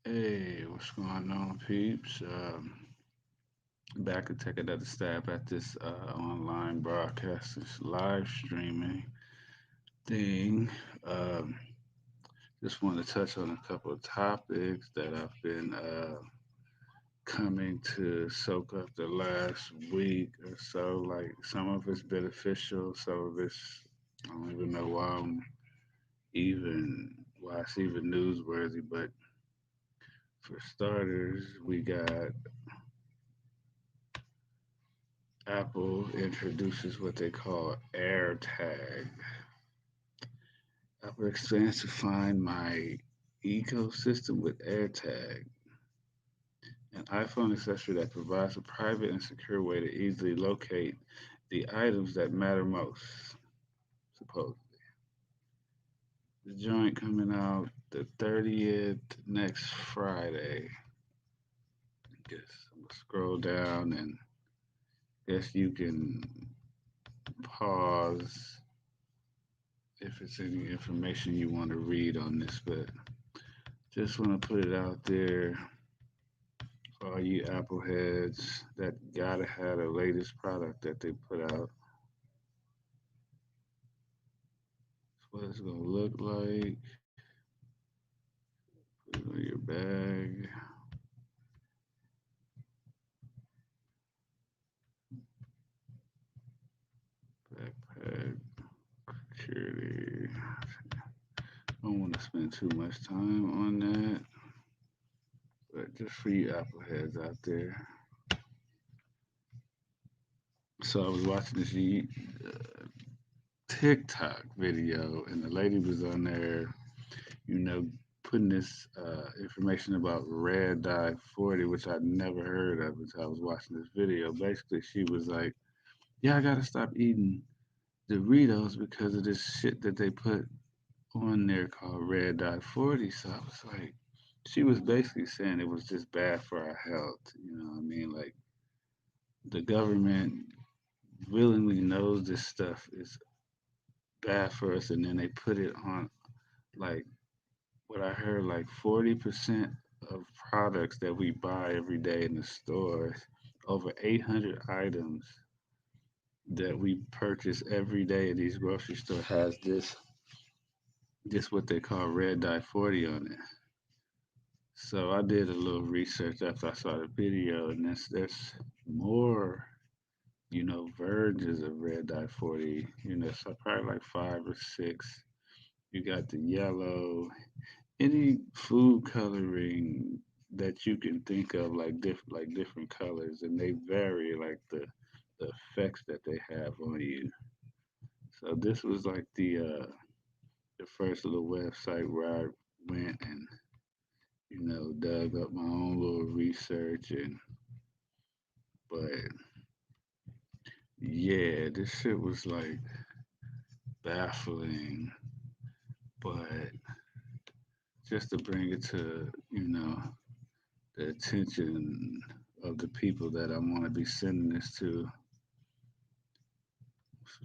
Hey, what's going on, peeps? Back to take another stab at this online broadcast, this live streaming thing. Um, just want to touch on a couple of topics that I've been coming to soak up the last week or so. Like some of it's beneficial, some of it's I don't even know why it's even newsworthy. But for starters, we got Apple introduces what they call AirTag. Apple expands to find my ecosystem with AirTag, an iPhone accessory that provides a private and secure way to easily locate the items that matter most. Supposedly, the joint coming out the 30th next Friday. Guess I'm gonna scroll down and guess you can pause if it's any information you want to read on this, but just want to put it out there for all you Apple heads that gotta have the latest product that they put out. It's what it's gonna look like. Put it on your bag, backpack, security. Don't want to spend too much time on that, but just for you Apple heads out there. So I was watching this TikTok video, and the lady was on there, you know, putting this information about red dye 40, which I'd never heard of until I was watching this video. Basically, she was like, "Yeah, I gotta stop eating Doritos because of this shit that they put on there called red dye 40." So I was like, she was basically saying it was just bad for our health. You know what I mean? Like the government willingly knows this stuff is bad for us, and then they put it on like what I heard, like 40% of products that we buy every day in the stores, over 800 items that we purchase every day at these grocery stores has this what they call red dye 40 on it. So I did a little research after I saw the video, and there's more, versions of red dye 40. So probably like five or six. You got the yellow, any food coloring that you can think of, like different colors, and they vary like the effects that they have on you. So this was like the first little website where I went and dug up my own little research, and but yeah, this shit was like baffling, but just to bring it to the attention of the people that I want to be sending this to,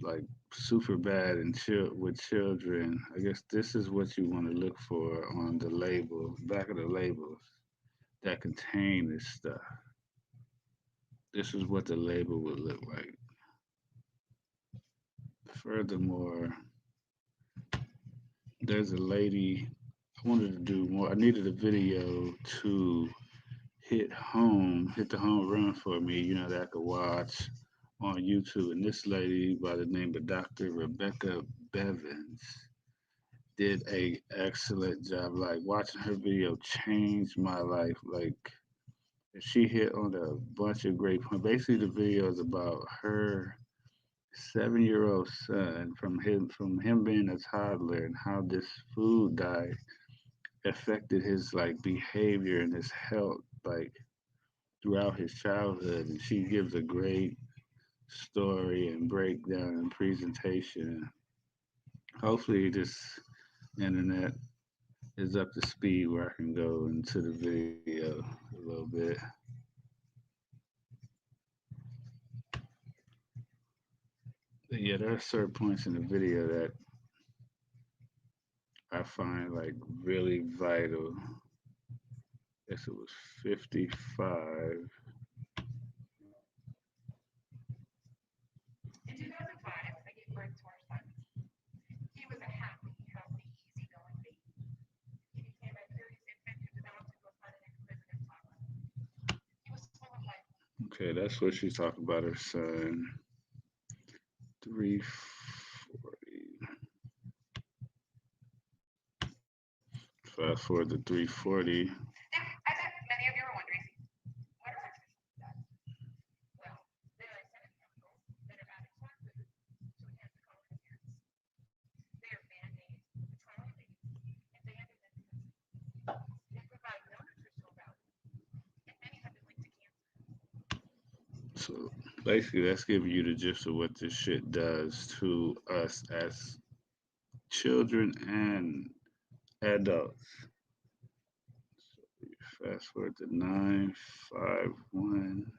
like super bad and with children. I guess this is what you want to look for on the label, back of the labels that contain this stuff. This is what the label would look like. Furthermore, there's a lady. I wanted to do more. I needed a video to hit the home run for me, that I could watch on YouTube. And this lady by the name of Dr. Rebecca Bevins did a excellent job. Like watching her video changed my life. Like she hit on a bunch of great points. Basically, the video is about her 7-year old son from him being a toddler and how this food dye affected his like behavior and his health like throughout his childhood. And she gives a great story and breakdown and presentation. Hopefully, this internet is up to speed where I can go into the video a little bit. But yeah, there are certain points in the video that I find like really vital Guess it was 55. Okay, that's what she's talking about her son. 340. Fast forward to 340. So basically, that's giving you the gist of what this shit does to us as children and adults. Fast forward to 951.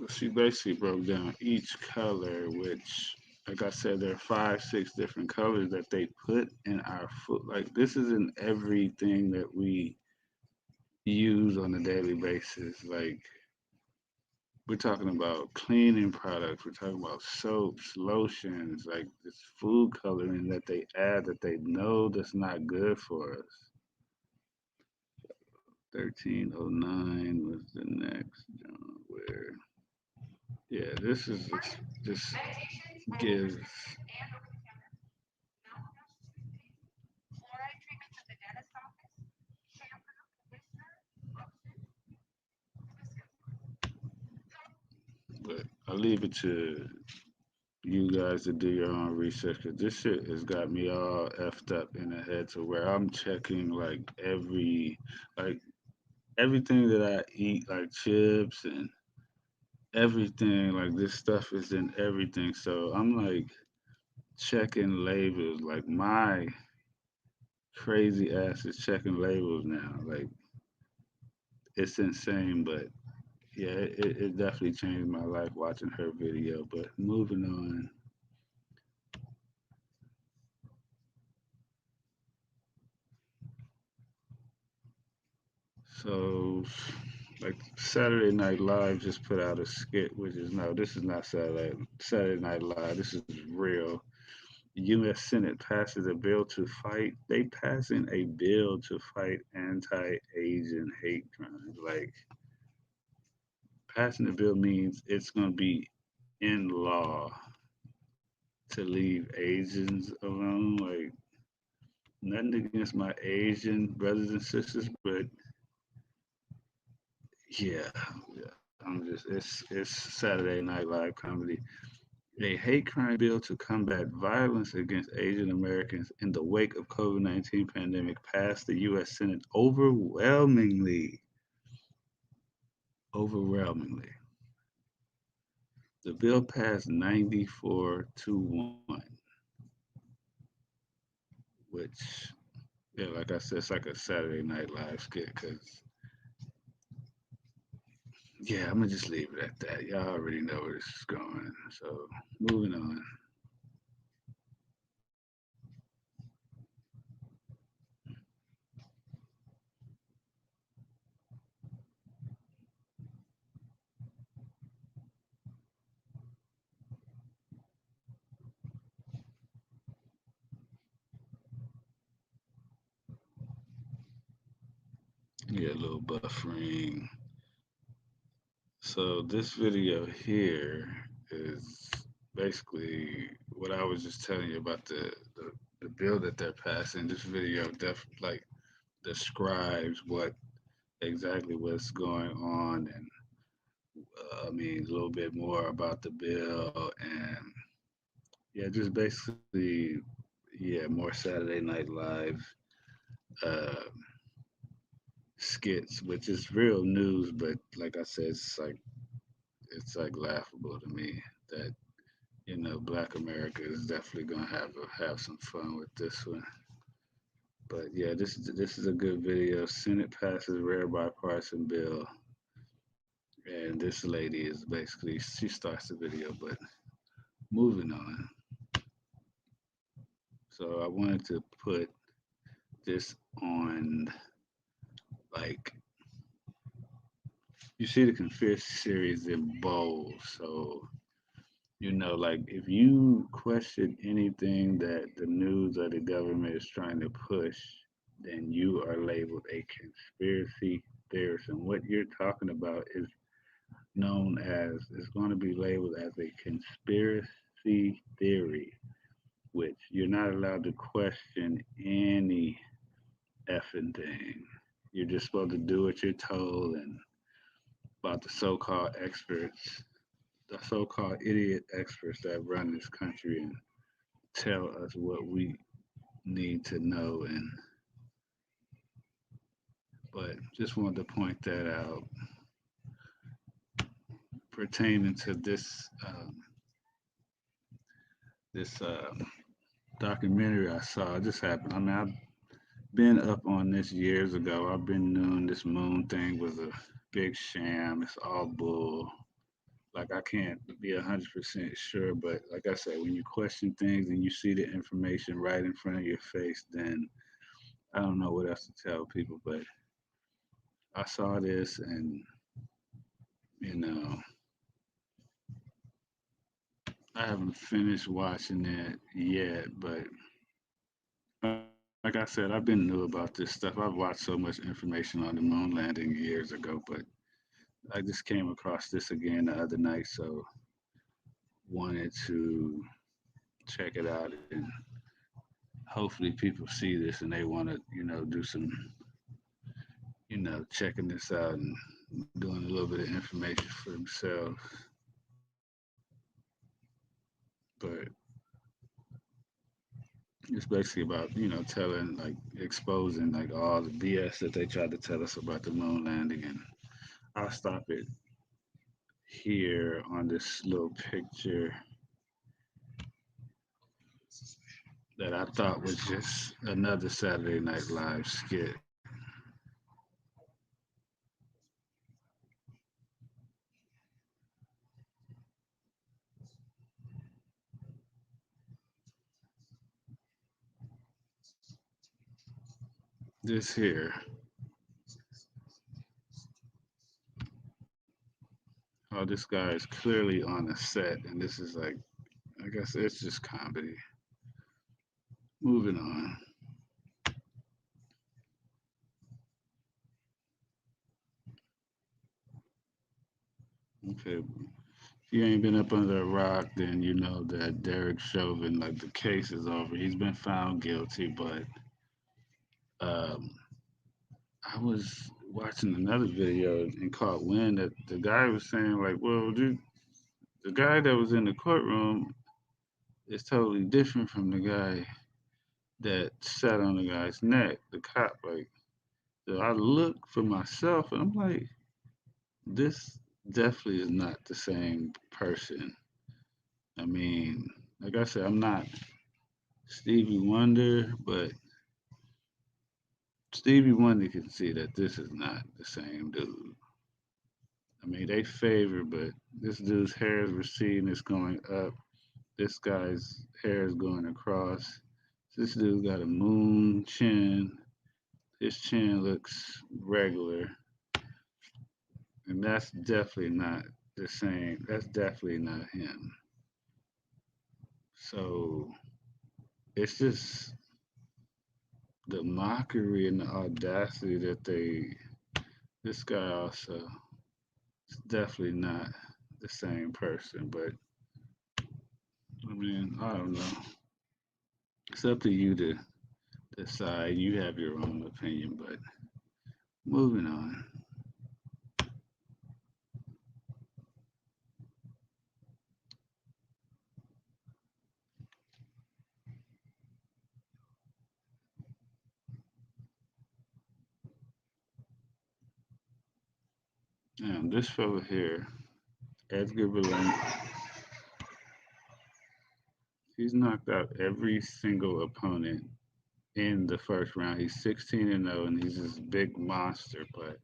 She basically broke down each color, which, like I said, there are five, six different colors that they put in our food. Like, this is in everything that we use on a daily basis. Like, we're talking about cleaning products, we're talking about soaps, lotions, like this food coloring that they add that they know that's not good for us. 1309 was the next John where yeah, this gives but I'll leave it to you guys to do your own research because this shit has got me all effed up in the head to where I'm checking like everything that I eat, like chips and everything, like this stuff is in everything. So I'm like checking labels, like my crazy ass is checking labels now. Like it's insane, but yeah, it definitely changed my life watching her video. But moving on. So, like Saturday Night Live just put out a skit, which is no, this is not Saturday Night Live. This is real. U.S. Senate passes a bill to fight. They passing a bill to fight anti-Asian hate crimes. Like passing the bill means it's gonna be in law to leave Asians alone. Like nothing against my Asian brothers and sisters, but yeah, yeah. It's Saturday Night Live comedy. A hate crime bill to combat violence against Asian Americans in the wake of COVID-19 pandemic passed the U.S. Senate overwhelmingly. Overwhelmingly, the bill passed 94 to 1, which yeah, like I said, it's like a Saturday Night Live skit. Cause yeah, I'm gonna just leave it at that. Y'all already know where this is going. So moving on. Yeah, a little buffering. So this video here is basically what I was just telling you about the bill that they're passing. This video like describes what exactly what's going on, and I mean a little bit more about the bill, and yeah, just basically yeah, more Saturday Night Live uh, skits, which is real news, but like I said, it's like laughable to me that Black America is definitely gonna have some fun with this one. But yeah, this is a good video. Senate passes rare bipartisan bill, and this lady is basically she starts the video. But moving on, so I wanted to put this on like you see the conspiracy series in bold. So like if you question anything that the news or the government is trying to push, then you are labeled a conspiracy theorist. And what you're talking about is going to be labeled as a conspiracy theory, which you're not allowed to question any effing thing. You're just supposed to do what you're told, and about the so-called experts, the so-called idiot experts that run this country and tell us what we need to know. And but just wanted to point that out pertaining to this documentary I saw. It just happened. I mean, I've been up on this years ago. I've been knowing this moon thing was a big sham. It's all bull. Like I can't be 100% sure, but like I said, when you question things and you see the information right in front of your face, then I don't know what else to tell people. But I saw this, and you know, I haven't finished watching it yet. But like I said, I've been new about this stuff. I've watched so much information on the moon landing years ago, but I just came across this again the other night, so wanted to check it out, and hopefully people see this and they want to, do some, checking this out and doing a little bit of information for themselves. But it's basically about, telling, like, exposing, like, all the BS that they tried to tell us about the moon landing. And I'll stop it here on this little picture that I thought was just another Saturday Night Live skit. This here, oh, this guy is clearly on a set, and this is like, I guess it's just comedy. Moving on. Okay, if you ain't been up under a rock, then you know that Derek Chauvin, like the case is over. He's been found guilty, but um, I was watching another video and caught wind that the guy was saying like, well, dude, the guy that was in the courtroom is totally different from the guy that sat on the guy's neck, the cop. Like, so I look for myself and I'm like, this definitely is not the same person. I mean, like I said, I'm not Stevie Wonder, but Stevie Wonder can see that this is not the same dude. I mean, they favor, but this dude's hair is receding, it's going up. This guy's hair is going across. This dude got a moon chin. His chin looks regular, and that's definitely not the same. That's definitely not him. So it's just the mockery and the audacity that they This guy also is definitely not the same person, but I mean, I don't know. It's up to you to decide. You have your own opinion, but moving on. This fella here, Edgar Berlin, he's knocked out every single opponent in the first round. He's 16-0, and he's this big monster. But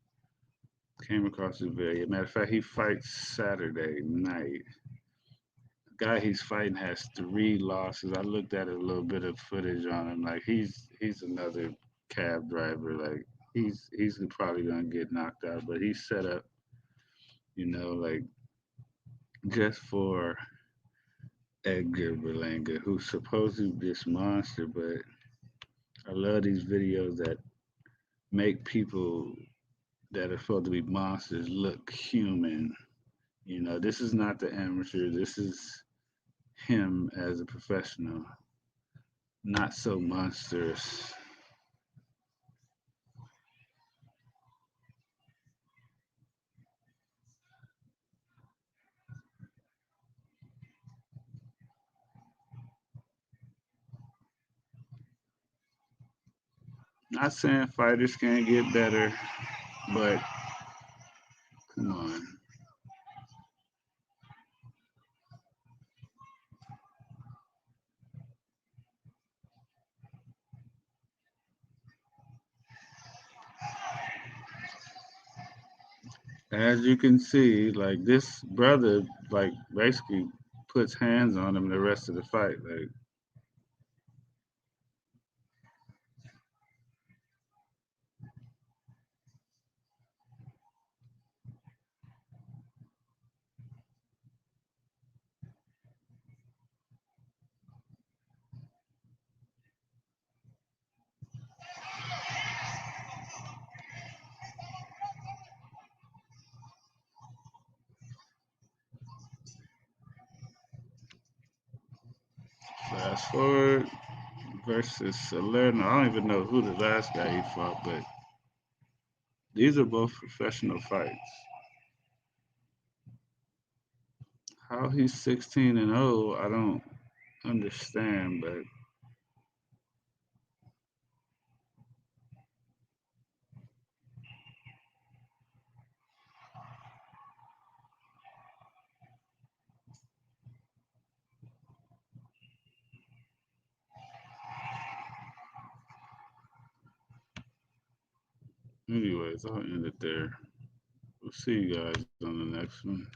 came across his video. Matter of fact, he fights Saturday night. The guy he's fighting has 3 losses. I looked at a little bit of footage on him. Like he's another cab driver. Like he's probably gonna get knocked out, but he's set up, like just for Edgar Berlanga, who's supposedly this monster. But I love these videos that make people that are supposed to be monsters look human. This is not the amateur. This is him as a professional, not so monstrous. Not saying fighters can't get better, but come on. As you can see, like this brother, like basically puts hands on him the rest of the fight. Like, fast forward versus Salerno. I don't even know who the last guy he fought, but these are both professional fights. How he's 16-0, I don't understand, but anyways, I'll end it there. We'll see you guys on the next one.